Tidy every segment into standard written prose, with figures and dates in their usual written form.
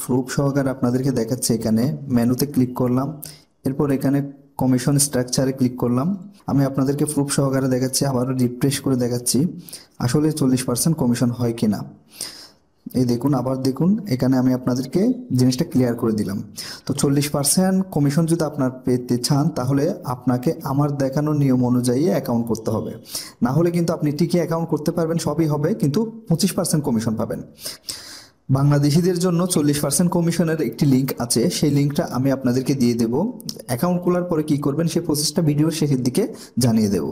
Proof সহকারে আপনাদেরকে দেখাচ্ছে। এখানে মেনুতে ক্লিক করলাম, এরপর এখানে কমিশন স্ট্রাকচারে ক্লিক করলাম। আমি আপনাদেরকে প্রুফ সহকারে দেখাচ্ছি, আবারও রিফ্রেশ করে দেখাচ্ছি আসলে 40% কমিশন হয় কিনা। এই দেখুন, আবার দেখুন, এখানে আমি আপনাদেরকে জিনিসটা ক্লিয়ার করে দিলাম। তো 40% কমিশন যদি আপনার পেতে চান তাহলে আপনাকে আমার দেখানো নিয়ম অনুযায়ী অ্যাকাউন্ট করতে হবে, না হলে কিন্তু আপনি ঠিকই অ্যাকাউন্ট করতে পারবেন, সবই হবে, কিন্তু 25% কমিশন পাবেন। বাংলাদেশিদের জন্য 40% কমিশনের একটি লিঙ্ক আছে, সেই লিঙ্কটা আমি আপনাদেরকে দিয়ে দেব। অ্যাকাউন্ট খোলার পরে কি করবেন সেই প্রসেসটা ভিডিওর শেষের দিকে জানিয়ে দেব।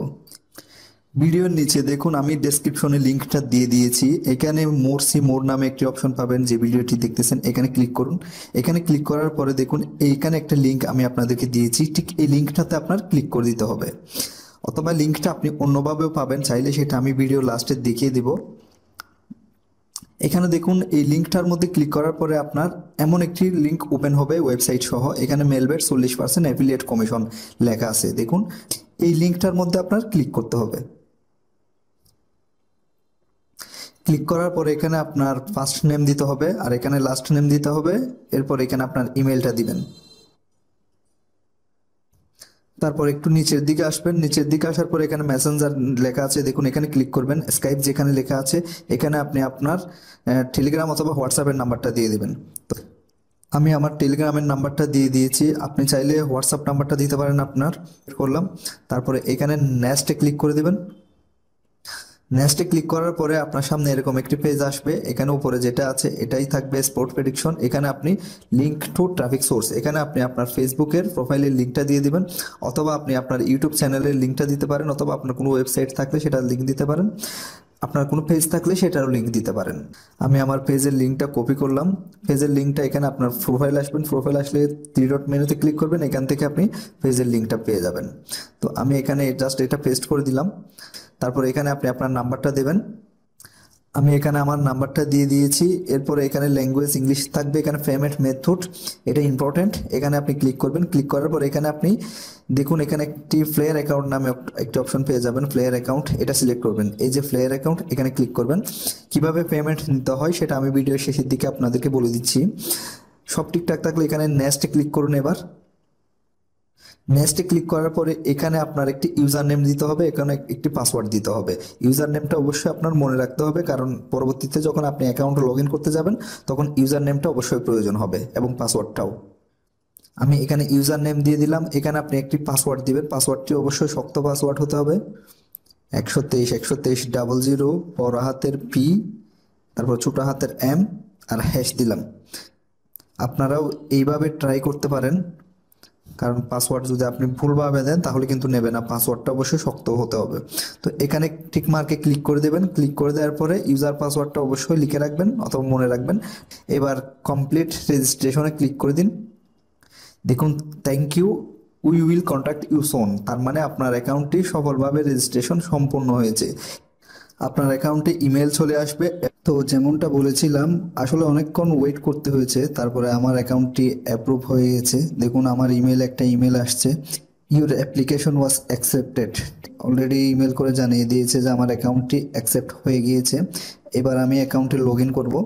ভিডিওর নিচে দেখুন আমি ডেসক্রিপশনে লিঙ্কটা দিয়ে দিয়েছি। এখানে মোর সি মোর নামে একটি অপশন পাবেন, যে ভিডিওটি দেখতেছেন এখানে ক্লিক করুন। এখানে ক্লিক করার পরে দেখুন এইখানে একটা লিঙ্ক আমি আপনাদেরকে দিয়েছি, ঠিক এই লিঙ্কটাতে আপনার ক্লিক করে দিতে হবে, অথবা লিঙ্কটা আপনি অন্যভাবেও পাবেন, চাইলে সেটা আমি ভিডিও লাস্টে দেখিয়ে দিব। এখানে দেখুন এই লিঙ্কটার মধ্যে ক্লিক করার পরে আপনার এমন একটি লিঙ্ক ওপেন হবে ওয়েবসাইট সহ, এখানে মেলবেট 40% অ্যাফিলিয়েট কমিশন লেখা আছে। দেখুন এই লিঙ্কটার মধ্যে আপনার ক্লিক করতে হবে। ক্লিক করার পরে এখানে আপনার ফার্স্ট নেম দিতে হবে আর এখানে লাস্ট নেম দিতে হবে, এরপর এখানে আপনার ইমেলটা দিবেন। তারপর একটু নিচের দিকে আসবেন, নিচের দিকে আসার পর এখানে মেসেঞ্জার লেখা আছে, দেখুন এখানে ক্লিক করবেন। স্কাইপ যেখানে লেখা আছে এখানে আপনি আপনার টেলিগ্রাম অথবা হোয়াটসঅ্যাপের নাম্বারটা দিয়ে দিবেন। তো আমি আমার টেলিগ্রামের নাম্বারটা দিয়ে দিয়েছি, আপনি চাইলে হোয়াটসঅ্যাপ নাম্বারটা দিতে পারেন আপনার। করলাম, তারপরে এখানে নেক্সটে ক্লিক করে দিবেন। নেক্সটে ক্লিক করার পরে আপনার সামনে এরকম একটি পেজ আসবে, এখানে উপরে যেটা আছে এটাই থাকবে স্পট প্রেডিকশন। এখানে আপনি লিঙ্ক টু ট্রাফিক সোর্স, এখানে আপনি আপনার ফেসবুকের প্রোফাইলের লিঙ্কটা দিয়ে দিবেন, অথবা আপনি আপনার ইউটিউব চ্যানেলের লিঙ্কটা দিতে পারেন, অথবা আপনার কোনো ওয়েবসাইট থাকলে সেটার লিঙ্ক দিতে পারেন, আপনার কোনো পেজ থাকলে সেটারও লিঙ্ক দিতে পারেন। আমি আমার পেজের লিঙ্কটা কপি করলাম। পেজের লিঙ্কটা এখানে আপনার প্রোফাইল আসবেন, প্রোফাইল আসলে 3 ডট মেনুতে ক্লিক করবেন, এখান থেকে আপনি পেজের লিঙ্কটা পেয়ে যাবেন। তো আমি এখানে জাস্ট এটা পেস্ট করে দিলাম। তারপর এখানে আপনি আপনার নাম্বারটা দেবেন, আমি এখানে আমার নাম্বারটা দিয়ে দিয়েছি। এরপরে এখানে ল্যাঙ্গুয়েজ ইংলিশ থাকবে, এখানে পেমেন্ট মেথড এটা ইম্পর্টেন্ট, এখানে আপনি ক্লিক করবেন। ক্লিক করার পর এখানে আপনি দেখুন এখানে একটি ফ্লেয়ার অ্যাকাউন্ট নামে একটি অপশন পেয়ে যাবেন, ফ্লেয়ার অ্যাকাউন্ট এটা সিলেক্ট করবেন। এই যে ফ্লেয়ার অ্যাকাউন্ট এখানে ক্লিক করবেন। কিভাবে পেমেন্ট নিতে হয় সেটা আমি ভিডিওর শেষের দিকে আপনাদেরকে বলে দিচ্ছি। সব ঠিকঠাক থাকলে এখানে নেক্সটে ক্লিক করুন। এবার নেক্সটে ক্লিক করার পরে এখানে আপনার একটি ইউজার নেম দিতে হবে, এখানে একটি পাসওয়ার্ড দিতে হবে। ইউজার নেমটা অবশ্যই আপনার মনে রাখতে হবে, কারণ পরবর্তীতে যখন আপনি অ্যাকাউন্টে লগ ইন করতে যাবেন তখন ইউজার নেমটা অবশ্যই প্রয়োজন হবে এবং পাসওয়ার্ডটাও। আমি এখানে ইউজার নেম দিয়ে দিলাম, এখানে আপনি একটি পাসওয়ার্ড দিবেন, পাসওয়ার্ডটি অবশ্যই শক্ত পাসওয়ার্ড হতে হবে। 123 বড় হাতের পি, তারপর ছোট হাতের এম আর হ্যাশ দিলাম। আপনারাও এইভাবে ট্রাই করতে পারেন, কারণ পাসওয়ার্ড যদি আপনি ভুলভাবে দেন তাহলে কিন্তু নেবে না, পাসওয়ার্ডটা অবশ্যই শক্ত হতে হবে। তো এখানে টিক মার্কে ক্লিক করে দেবেন, ক্লিক করে দেওয়ার পরে ইউজার পাসওয়ার্ডটা অবশ্যই লিখে রাখবেন অথবা মনে রাখবেন। এবার কমপ্লিট রেজিস্ট্রেশনে ক্লিক করে দিন। দেখুন thank you, we will contact you soon, তার মানে আপনার অ্যাকাউন্টটি সফলভাবে রেজিস্ট্রেশন সম্পূর্ণ হয়েছে, আপনার অ্যাকাউন্টে ইমেল চলে আসবে। তো যেমনটা বলেছিলাম আসলে অনেকক্ষণ ওয়েট করতে হয়েছে, তারপরে আমার অ্যাকাউন্টটি অ্যাপ্রুভ হয়ে গেছে। দেখুন আমার একটা ইমেল আসছে, your application was accepted. Already email করে জানিয়ে দিয়েছে যে আমার অ্যাকাউন্টটি অ্যাকসেপ্ট হয়ে গিয়েছে। এবার আমি অ্যাকাউন্টে লগ ইন করবো।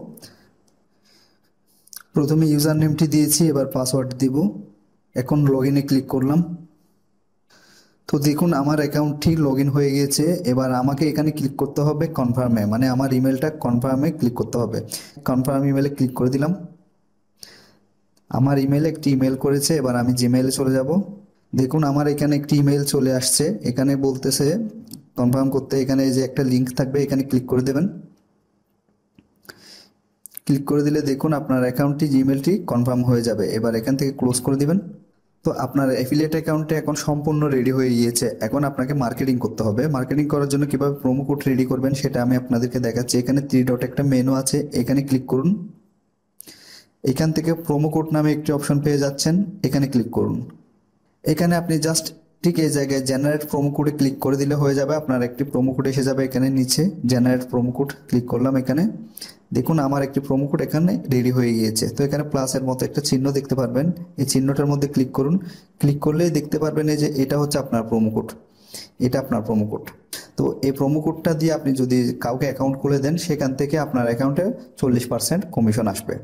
প্রথমে ইউজার নেমটি দিয়েছি, এবার পাসওয়ার্ড দিব। এখন লগ ইনে ক্লিক করলাম। তো দেখুন আমার অ্যাকাউন্টটি লগ ইন হয়ে গিয়েছে। এবার আমাকে এখানে ক্লিক করতে হবে কনফার্মে, মানে আমার ইমেলটা কনফার্মে ক্লিক করতে হবে। কনফার্ম ইমেলে ক্লিক করে দিলাম। আমার ইমেলে একটি ইমেল করেছে, এবার আমি জিমেইলে চলে যাব। দেখুন আমার এখানে একটি ইমেল চলে আসছে, এখানে বলতেছে কনফার্ম করতে, এখানে যে একটা লিঙ্ক থাকবে এখানে ক্লিক করে দেবেন। ক্লিক করে দিলে দেখুন আপনার অ্যাকাউন্টটি জিমেলটি কনফার্ম হয়ে যাবে। এবার এখান থেকে ক্লোজ করে দিবেন। তো আপনার অ্যাফিলিয়েট অ্যাকাউন্টে এখন সম্পূর্ণ রেডি হয়ে গিয়েছে। এখন আপনাকে মার্কেটিং করতে হবে। মার্কেটিং করার জন্য কিভাবে প্রোমো কোড রেডি করবেন সেটা আমি আপনাদেরকে দেখাচ্ছি। এখানে 3 ডট একটা মেনু আছে, এখানে ক্লিক করুন। এখান থেকে প্রোমো কোড নামে একটি অপশন পেয়ে যাচ্ছেন, এখানে ক্লিক করুন। এখানে আপনি জাস্ট ঠিক এই জায়গায় জেনারেট প্রোমো কোডে ক্লিক করে দিলে হয়ে যাবে, আপনার একটি প্রোমো কোড এসে যাবে। এখানে নিচে জেনারেট প্রোমো কোড ক্লিক করলাম। এখানে দেখুন আমার একটি প্রোমো কোড এখানে রেডি হয়ে গিয়েছে। তো এখানে প্লাসের মতো একটা চিহ্ন দেখতে পারবেন, এই চিহ্নটার মধ্যে ক্লিক করুন। ক্লিক করলেই দেখতে পারবেন এই যে এটা হচ্ছে আপনার প্রোমো কোড, এটা আপনার প্রোমো কোড। তো এই প্রোমো কোডটা দিয়ে আপনি যদি কাউকে অ্যাকাউন্ট খুলে দেন সেখান থেকে আপনার অ্যাকাউন্টে 40% কমিশন আসবে।